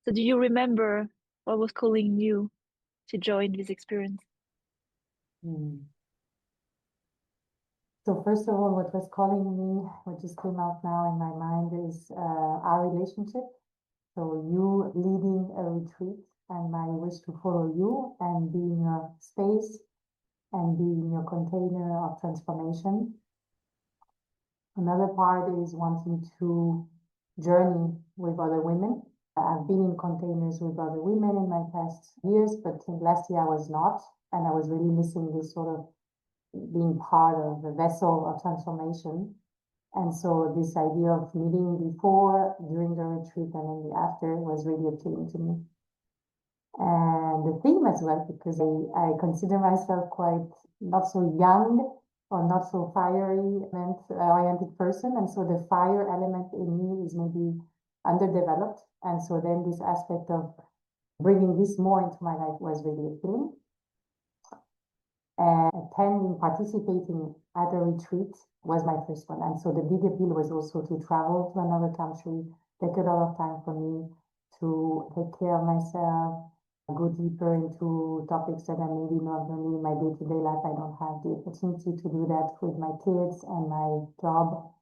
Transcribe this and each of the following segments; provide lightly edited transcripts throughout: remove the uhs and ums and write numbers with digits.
So do you remember what was calling you to join this experience? So first of all, what was calling me, what just came out now in my mind is our relationship. So you leading a retreat and my wish to follow you and be in your space and be in your container of transformation. Another part is wanting to journey with other women. I've been in containers with other women in my past years, but in last year I was not. And I was really missing this sort of being part of the vessel of transformation. And so this idea of meeting before, during the retreat, and then the after was really appealing to me. And the theme as well, because I consider myself quite not so young or not so fiery oriented person. And so the fire element in me is maybe underdeveloped. And so then this aspect of bringing this more into my life was really appealing. And participating at a retreat was my first one. And so the big appeal was also to travel to another country, take a lot of time for me to take care of myself, go deeper into topics that are maybe not only in my day-to-day life. I don't have the opportunity to do that with my kids and my job,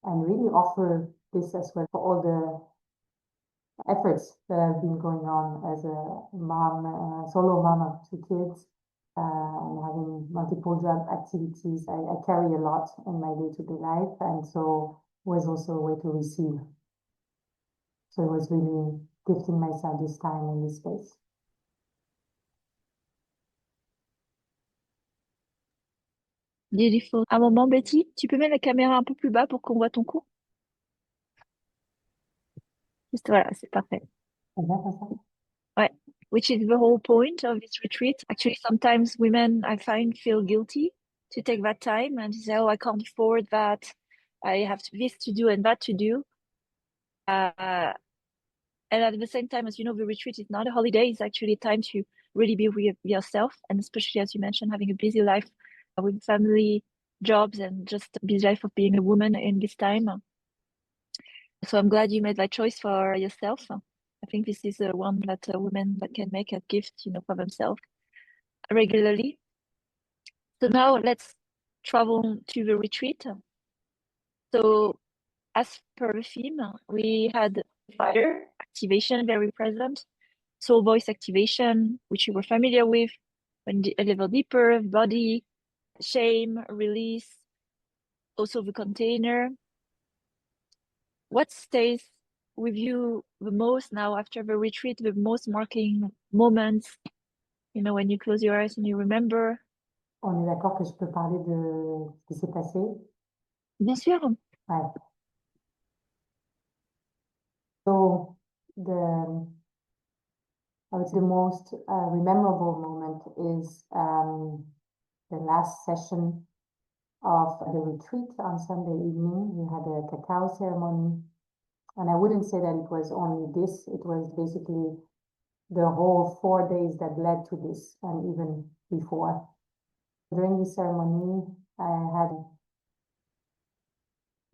and really offer this as well for all the efforts that have been going on as a mom, solo mom of 2 kids, and having multiple job activities. I carry a lot in my day-to-day life, and so was also a way to receive. So it was really gifting myself this time in this space. Beautiful. Un moment, Betty, tu peux mettre la caméra un peu plus bas pour qu'on voit ton cou? Juste voilà, c'est parfait. Ouais. Which is the whole point of this retreat. Actually, sometimes women, I find, feel guilty to take that time and say, oh, I can't afford that. I have this to do and that to do. And at the same time, as you know, the retreat is not a holiday. It's actually a time to really be with yourself. And especially, as you mentioned, having a busy life with family, jobs, and just a busy life of being a woman in this time. So I'm glad you made that choice for yourself. I think this is one that women that can make a gift, for themselves regularly. So now let's travel to the retreat. So as per the theme, we had fire activation very present, soul voice activation, which you were familiar with, a level deeper, body, shame, release, also the container. What stays with you the most now after the retreat, the most marking moments, when you close your eyes and you remember? On est d'accord que je peux parler de ce qui s'est passé? Bien sûr. Ouais. So I would say the most memorable moment is the last session of the retreat on Sunday evening. We had a cacao ceremony, and I wouldn't say that it was only this. It was basically the whole 4 days that led to this, and even before. During the ceremony, I had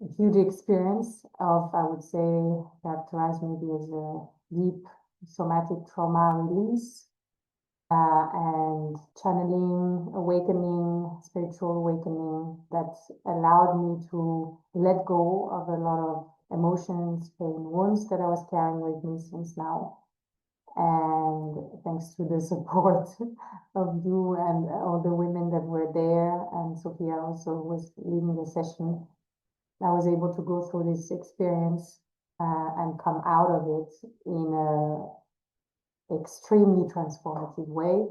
a huge experience of, I would say, characterized maybe as a deep somatic trauma release, and channeling, awakening, spiritual awakening that allowed me to let go of a lot of emotions, pain, wounds that I was carrying with me since now. And thanks to the support of you and all the women that were there, and Sophia also was leading the session, I was able to go through this experience and come out of it in a extremely transformative way.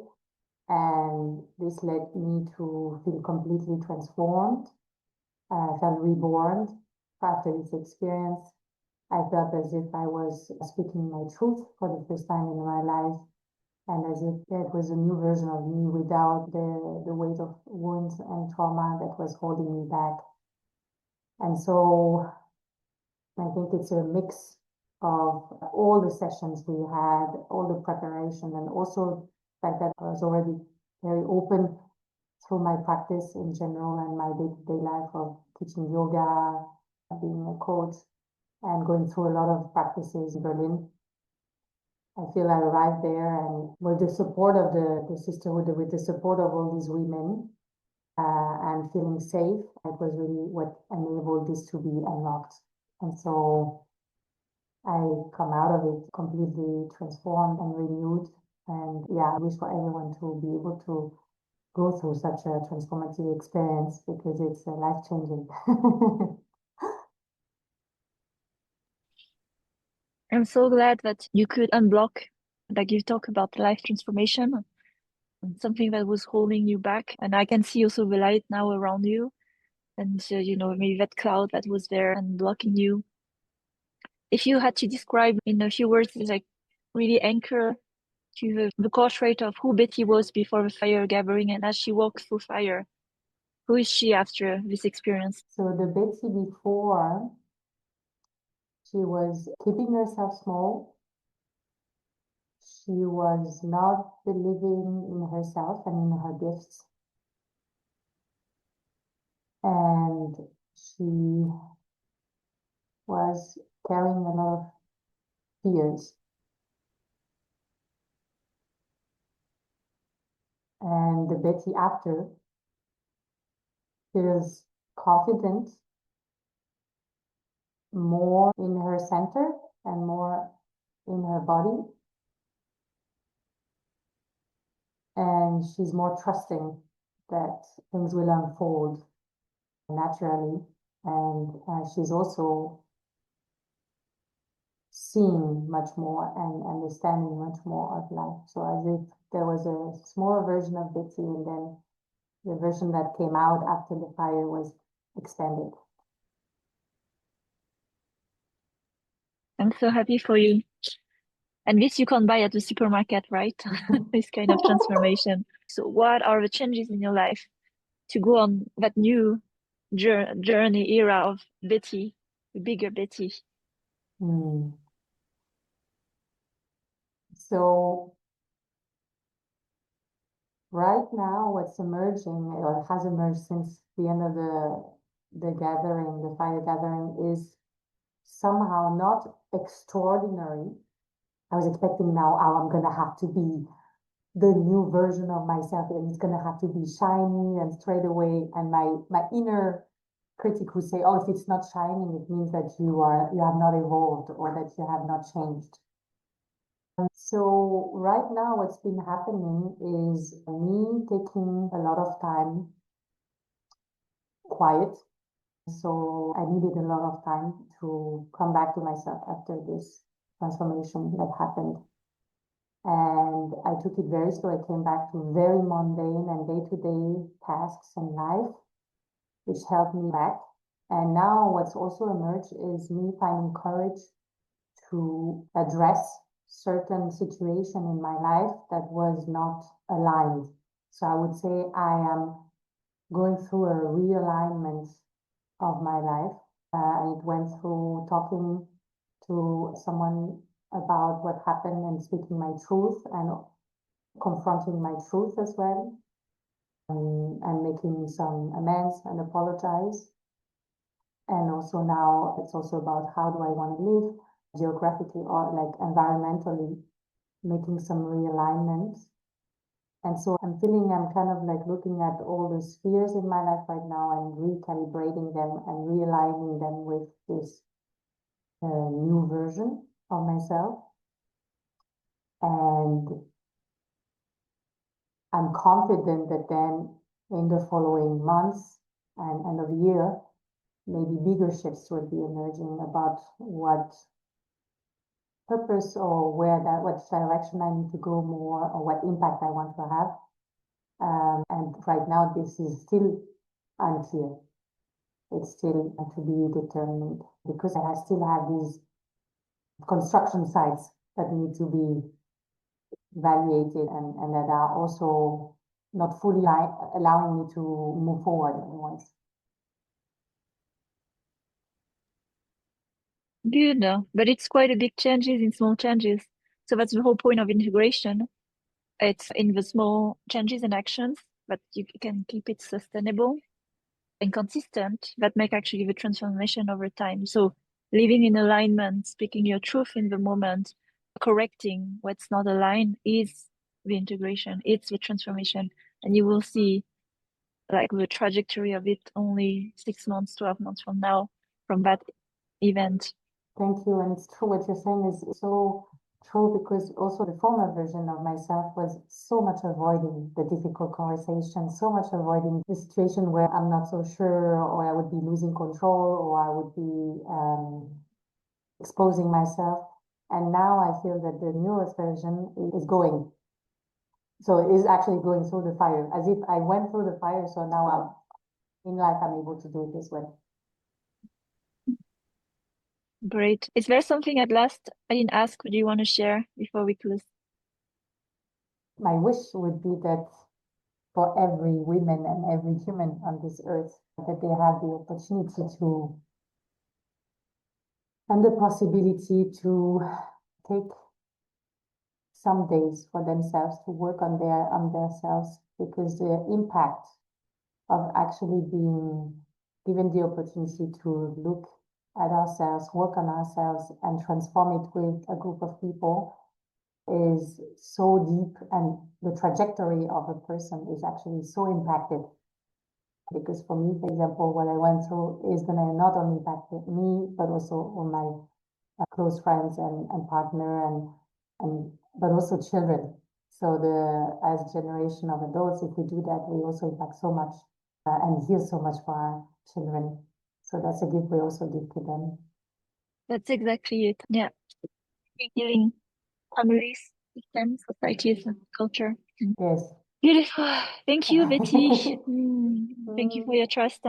And this led me to feel completely transformed. I felt reborn after this experience. I felt as if I was speaking my truth for the first time in my life, and as if that was a new version of me without the weight of wounds and trauma that was holding me back. And so I think it's a mix of all the sessions we had, all the preparation, and also the fact that I was already very open through my practice in general and my day-to-day life of teaching yoga, being a coach, and going through a lot of practices in Berlin. I feel I arrived there, and with the support of the sisterhood, with the support of all these women, and feeling safe, it was really what enabled this to be unlocked. And so I come out of it completely transformed and renewed. And yeah, I wish for everyone to be able to go through such a transformative experience, because it's life-changing. I'm so glad that you could unblock, like you talk about life transformation, something that was holding you back. And I can see also the light now around you. And, maybe that cloud that was there and blocking you. If you had to describe in a few words, like really anchor to the portrait of who Betty was before the fire gathering and as she walked through fire, who is she after this experience? So the Betty before, she was keeping herself small. She was not believing in herself and in her gifts. And she was carrying a lot of fears. And the Betty after feels confident, more in her center and more in her body. And she's more trusting that things will unfold naturally. And she's also seeing much more and understanding much more of life. So as if there was a smaller version of Betty, and then the version that came out after the fire was expanded. I'm so happy for you. And this you can't buy at the supermarket, right? This kind of transformation. So what are the changes in your life to go on that new journey era of Betty, the bigger Betty? Mm. So right now, what's emerging or has emerged since the end of the gathering, the fire gathering, is somehow not extraordinary. I was expecting now, oh, I'm gonna have to be the new version of myself, and it's gonna have to be shiny and straight away. And my inner critic who say, oh, if it's not shining, it means that you have not evolved or that you have not changed. So right now, what's been happening is me taking a lot of time quiet. So I needed a lot of time to come back to myself after this transformation that happened. And I took it very slow. I came back to very mundane and day-to-day tasks in life, which helped me back. And now what's also emerged is me finding courage to address certain situation in my life that was not aligned. So I would say I am going through a realignment of my life. And it went through talking to someone about what happened and speaking my truth and confronting my truth as well, and making some amends and apologize. And also now it's also about how do I want to live geographically or like environmentally, making some realignment. And so I'm feeling I'm kind of like looking at all the spheres in my life right now and recalibrating them and realigning them with this new version of myself. And I'm confident that then in the following months and end of year, maybe bigger shifts will be emerging about what purpose or what direction I need to go more or what impact I want to have. And right now, this is still unclear. It's still to be determined because I still have these construction sites that need to be evaluated and that are also not fully allowing me to move forward at once. Good, but it's quite a big changes in small changes. So that's the whole point of integration. It's in the small changes and actions that you can keep it sustainable and consistent that make actually the transformation over time. So living in alignment, speaking your truth in the moment, correcting what's not aligned is the integration, it's the transformation. And you will see like the trajectory of it only 6 months, 12 months from now, from that event. Thank you. And it's true what you're saying is so true, because also the former version of myself was so much avoiding the difficult conversation, so much avoiding the situation where I'm not so sure, or I would be losing control, or I would be exposing myself. And now I feel that the newest version is going. So it is actually going through the fire, as if I went through the fire. So now in life, I'm able to do it this way. Great. Is there something at last I didn't ask, would you want to share before we close? My wish would be that for every woman and every human on this earth, that they have the opportunity to, and the possibility to take some days for themselves to work on themselves, because the impact of actually being given the opportunity to look at ourselves, work on ourselves, and transform it with a group of people is so deep, and the trajectory of a person is actually so impacted. Because for me, for example, what I went through is going to not only impact me, but also on my close friends and partner, and but also children. So as generation of adults, if we do that, we also impact so much and heal so much for our children. So that's a gift we also give to them. That's exactly it. Yeah. Healing families, systems, societies, and culture. Yes. Beautiful. Thank you, Betty. Thank you for your trust.